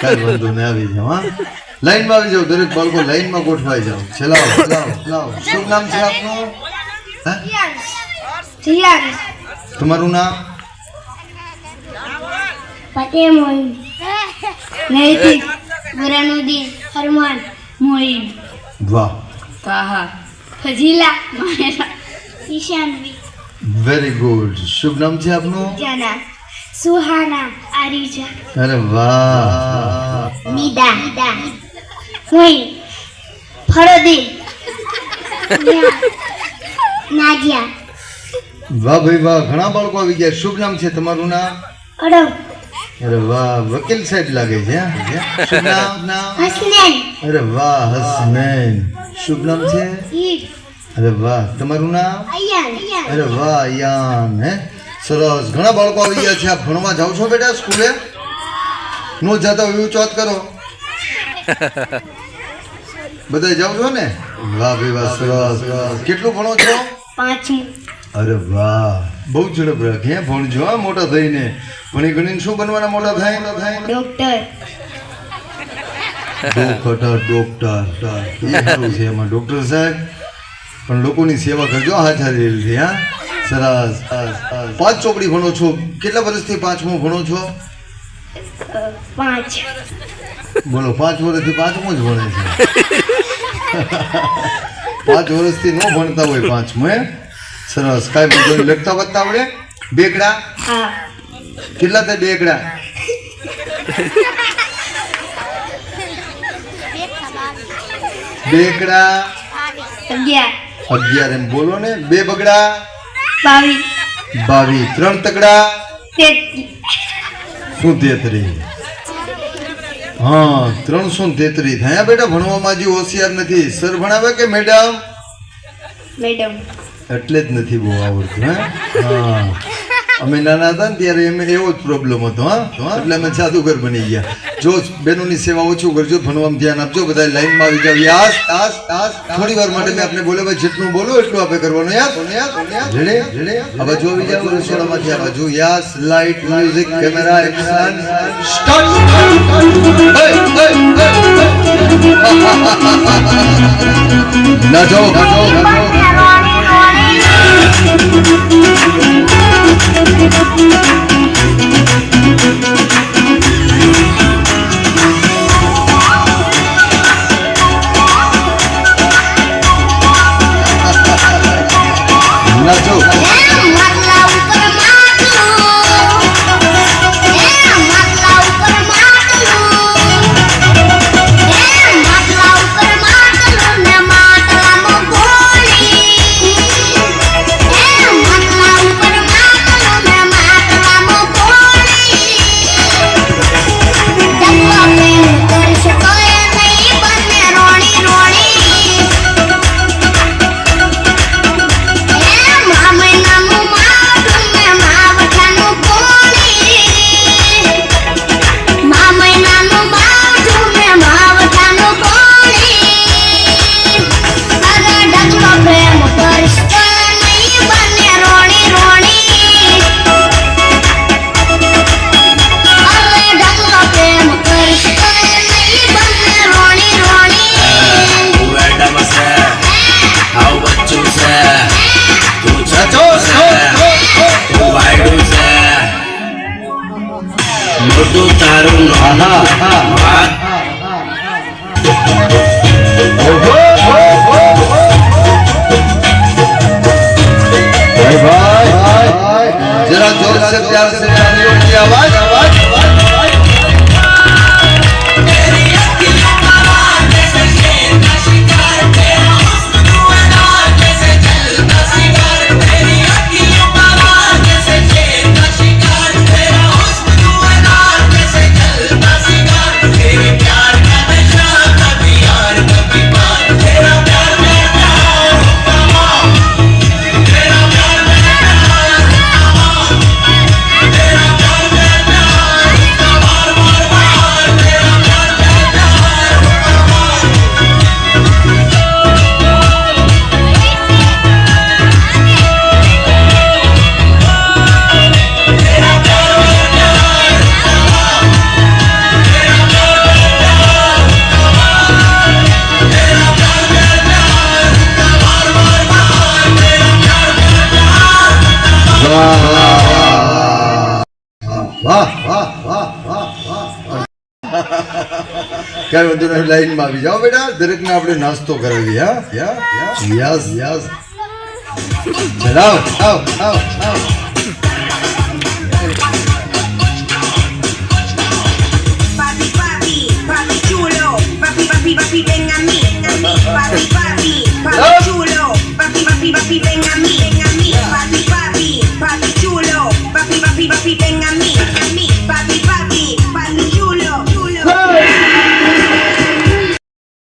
કાંઈ વાંધો નહીં, આવી જાઓ. હા, લાઈનમાં આવી જાઓ, દરેક બાળકો લાઈનમાં ગોઠવાઈ જાઓ. લાવો લાવો લાવો. શું નામ છે આપનું? તમારું નામ? ફતેહ મોઈન, નૈતિક, બુરાનુદ્દીન, ફરમાન, મોઈન, વાહ, તાહા, ફજીલા, માયરા, ઈશાનવી, વેરી ગુડ. શુભ નામ છે આપનું? જના, સુહાના, આરીજા, અરે વાહ, નિદા, મોઈન, ફરોદી, નાજિયા, વાહ ભાઈ વાહ, ઘણા બાળકો આવી ગયા. શુભ નામ છે તમારું? નામ? અડવ, અરે વાહ, વકીલ સાહેબ લાગે છે. હા? શુભ નામ? હસનૈન, અરે વાહ, હસનૈન. શુભ નામ છે? ઈદ, અરે વાહ, તમારું નામ? અયાન, અરે વાહ, યાન. હે, સરસ. ઘણા બાળકો આવી ગયા છે. આપ ભણવા જાઓ છો બેટા સ્કૂલે? નો જતા હોય એવું ચોથ કરો. બધા જાઓ છો ને? વાહ ભાઈ વાહ, સરસ. કેટલું ભણો છો? 5. અરે વાહ, બહુ ઝડપ રાખે. ભણજો હા, મોટા થઈને. ભણી ગણીને શું બનવાના મોટા થાય? ડોક્ટર, ડોક્ટર એ સારું છે. એમાં ડોક્ટર સાહેબ પણ લોકોની સેવા કરજો. હાથા રેલથી. હા, સરસ. 5 ચોપડી ભણો છો. કેટલા વર્ષથી 5મું ભણો છો? 5, બોલો, 5 વર્ષથી 5મું જ ભણે છે. 5 વર્ષથી ન ભણતા હોય 5મું. હે, સરસ. કાંઈ વાંધો નહીં. લખતા વાંચતા આવડે? બેકડા હા, કેટલા થાય? બેકડા બેકડા 11 એમ બોલો ને. 2 બગડા 22. 3 તગડા 33, શું 33? હા, 333 થાય. બેટા ભણવામાં હજી હોશિયાર નથી. સર ભણાવે કે મેડમ? મેડમ, એટલે જ નથી બહુ આવડતું. હા, અમે નાના હતા ને ત્યારે એમ એવો જ પ્રોબ્લેમ હતો. હા, એટલે અમે જાદુગર બની ગયા. જો બહેનોની સેવા ઓછું કરજો, ભણવામાં ધ્યાન આપજો. બધા લાઈનમાં આવી જાવ. યાસ તાસ તાસ. થોડી વાર માટે મેં આપને બોલે ભાઈ જેટલું બોલો એટલું આપણે કરવાનું. યાસ રેડે આ બાજુ આવી જાવ. રસોડામાંથી આ બાજુ. Yes, light, music, camera, action, start. ના જાઓ. નાચો. जरा जोर से प्यार से तालियों की आवाज. વાહ વાહ વાહ વાહ વાહ કઈ વાંધો નહીં લાઈનમાં આવી જાઓ બેટા દરેકને આપણે નાસ્તો કરાવી હા યસ યસ ચલાવ આવ આવ આવ Papi, papi, papi chulo, papi, papi, papi, ven a mí. Papi, papi, papi chulo, papi, papi, papi, ven a